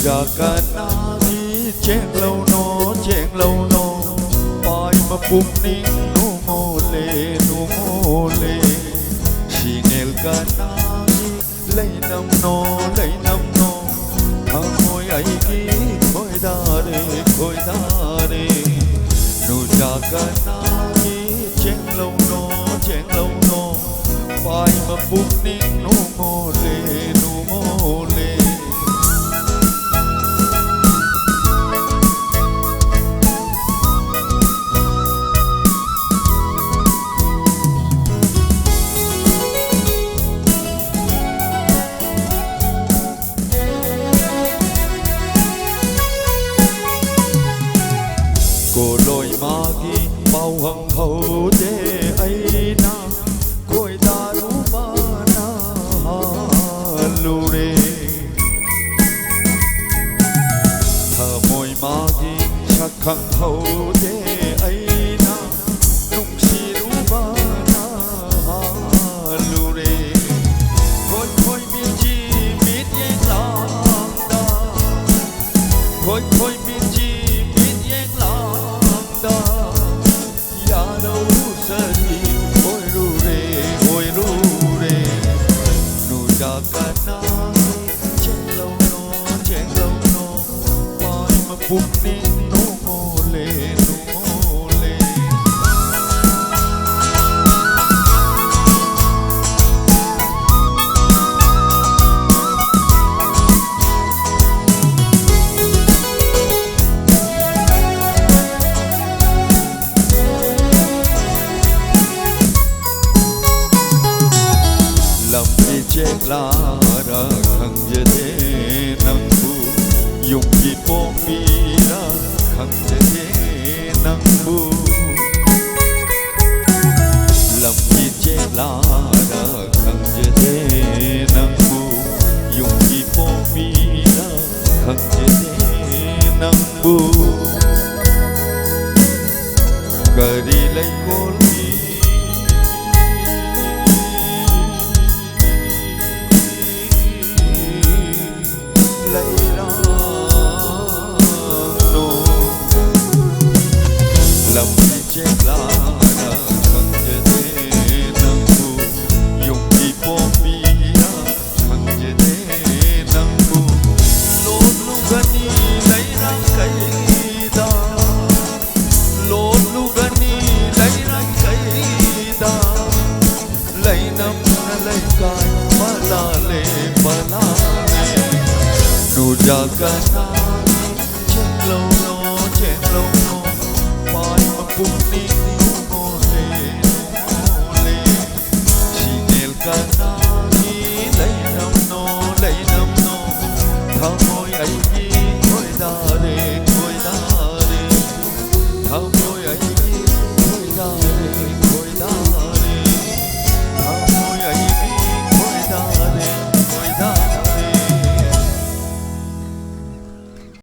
Kanagi cheng lâu no pai ma pum ning nu mole Singel Kanagi lấy năm no Amoi ai ki khoi da re Nu ja Kanagi cheng lâu no pai ma pum ning nu mole Cô lôi magi bao hằng hậu thế ấy na khôi ta rú ba na lu re thơ môi magi sắc hằng hậu thế ấy na nung si rú ba na lu re khôi mi chi mít yên lang da khôi mi chi mít yên lang ya đâu sani oi ru re nu ja Kanagi cheng lâu no pai ma pum ning nu mole chek la ra khang je de nang bu yung ki po mi ra khang je de nang bu lam ki chek la ra khang je de nang bu yung ki po mi ra khang je de nang bu kari lai kol Lam ki chek la ra khang je de nang bu yung ki po mi ra khang je de nang bu lon lu gani lai rang kai da lon lu gani lai rang kai da lai nam na lai kai ma la le nu ja Kanagi